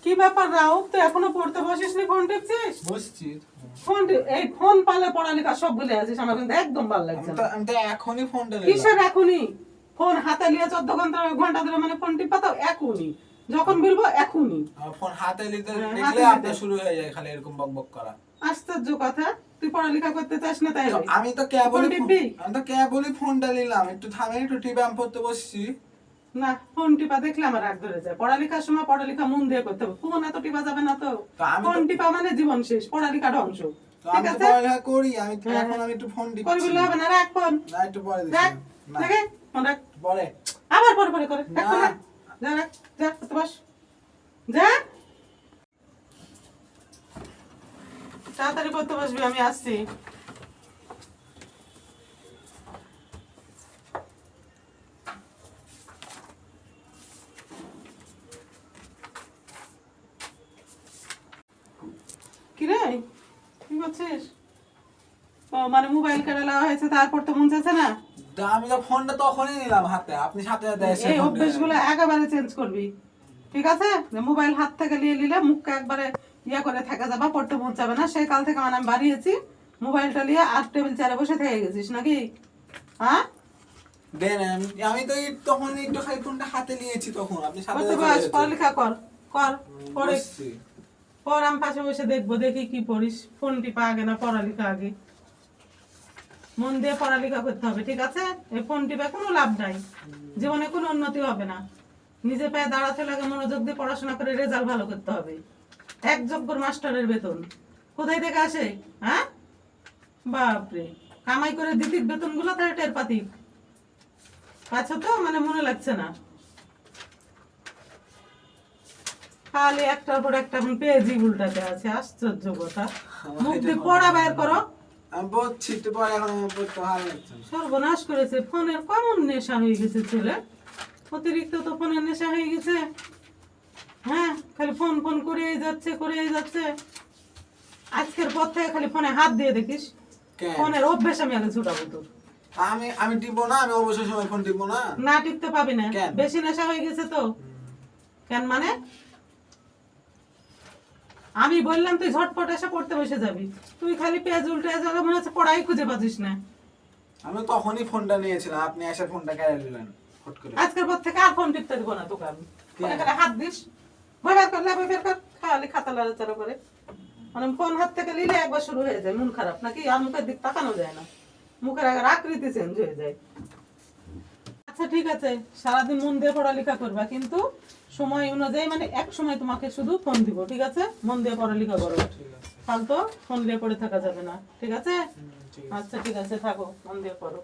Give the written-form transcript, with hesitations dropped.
কি ব্যাপার রাহুল, তুই এখনো পড়তে বসিসনি? ফোন টিপছিস? বসছি। এই ফোন পালে পড়ালেখা সব ভুলে আছিস, আমার কিন্তু একদম ভালো লাগছে না। আমি তো এখনই ফোনটা নিলাম। কিসের এখনই? ফোন হাতে নিয়ে 14 ঘন্টা ধরে মানে ফোন টিপা তো এখনই, যখন বলবো এখনই। ফোন হাতে নিতে হাতে দেখলে নিতে। আপনার শুরু হয়ে যায় খালি এরকম বকবক করা। আশ্চর্য কথা, তুই পড়ালেখা করতে চাস না তাই? তো আমি তো কেবলই ফোনটা নিলাম, একটু থামেন, একটু টিপে আমি পড়তে বসছি। না, ফোন টিপা দেখলে আমার রাগ ধরে যায়। পড়ালেখার সময় পড়ালেখা মন দিয়ে করতে হবে, ফোন এত টিপা যাবে না তো। ফোন টিপা মানে জীবন শেষ, পড়ালেখা ধ্বংস। তো ঠিক আমি তো আছে, পড়ালেখা করি, আমি হ্যাঁ, এখন হ্যাঁ। আমি একটু ফোন করবি টিপছি। বলে হবে না, রাখ ফোন। না, একটু পরে রাখ, দিচ্ছি। না, দেখে ফোন রাখ। পরে। আবার পরে পরে করে না। রাখ ফোন রাখ। যা রাখ, যা করতে বস, যা তাড়াতাড়ি করতে বসবি, আমি আসছি। কি রে, কি করছিস? ও মানে মোবাইল কেটে নেওয়া হয়েছে, তারপর তো মন চাচ্ছে না। তা আমি তো ফোনটা তখনই নিলাম হাতে, আপনি সাথে সাথে এসে এই ফোনটা অভ্যেসগুলো নিলেন। একেবারে চেঞ্জ করবি, ঠিক আছে? যে মোবাইল হাত থেকে নিয়ে নিলে মুখটা একবারে ইয়ে করে থাকা যাবা, পড়তে মন যাবে না। সেই কাল থেকে মানে আমি বাড়িয়েছি, মোবাইলটা নিয়ে আর টেবিল চেয়ারে বসে থেকে গেছিস নাকি? হ্যাঁ, দেন আমি তো তখন একটু খালি ফোনটা হাতে নিয়েছি, তখন আপনি সাথে করতে সাথে বস, চলে পড়ালেখা কর, কর পরে বসছি। পর, আমি পাশে বসে দেখবো, দেখি কি পড়িস। ফোন টিপা আগে না পড়ালেখা আগে? মন দিয়ে পড়ালেখা করতে হবে, ঠিক আছে? এই ফোন টিপে কোনো লাভ নাই, জীবনে কোনো উন্নতি হবে না। নিজে পায়ে দাঁড়াতে লাগে, মনোযোগ দিয়ে পড়াশোনা করে রেজাল্ট ভালো করতে হবে। এক যোগ্য মাস্টারের বেতন কোথায় থেকে আসে? হ্যাঁ, বাপরে, কামাই করে দিতিক বেতন গুলো তাহলে টের পাতি। আচ্ছা, তো মানে মনে লাগছে না, খালি একটার পর একটা পেজি উল্টাতে আছে। আশ্চর্য কথা, মুখ দিয়ে পড়া বের করো। আমি বলছি একটু পরে, এখন আমার পড়তে ভালো লাগছে না। সর্বনাশ করেছে, ফোনের কেমন নেশা হয়ে গেছে ছেলে, অতিরিক্ত তো ফোনের নেশা হয়ে গেছে। হ্যাঁ, খালি ফোন ফোন করেই যাচ্ছে। আজকের পর থেকে খালি ফোনে হাত দিয়ে দেখিস, কেন? ফোনের অভ্যেস আমি আগে ছুটাবো তোর। আমি টিপবো না, আমি অবসর সময় ফোন টিপবো না। না টিপতে পাবি না, কেন? বেশি নেশা হয়ে গেছে তো। কেন মানে? আমি বললাম তুই ঝটপট এসে পড়তে বসে যাবি, তুই খালি পেজ উল্টে যাবে, মনে হচ্ছে পড়াই খুঁজে পাচ্ছিস না। আমি তখনই ফোনটা নিয়েছিলাম, আপনি এসে ফোনটা কেড়ে নিলেন ফট করে। আজকের পর থেকে আর ফোন টিপতে দেবো না তোকে আমি। ফোনে কেন? খালি হাত দিস, বই বের কর, বই বের কর, খালি খাতা লড়াচড়া করে। মানে ফোন হাত থেকে নিলে একবার শুরু হয়ে যায় মন খারাপ, নাকি? আর মুখের দিক তাকানো যায় না, মুখের আগের আকৃতি চেঞ্জ হয়ে যায়। আচ্ছা ঠিক আছে, সারাদিন মন দিয়ে পড়ালেখা করবা, কিন্তু সময় অনুযায়ী, মানে এক সময় তোমাকে শুধু ফোন দিব, ঠিক আছে? মন দিয়ে পড়ালেখা করো, ঠিক আছে। ফালতু ফোন দিয়ে পড়ে থাকা যাবে না, ঠিক আছে? ঠিক আছে। আচ্ছা ঠিক আছে, থাকো, মন দিয়ে পড়ো।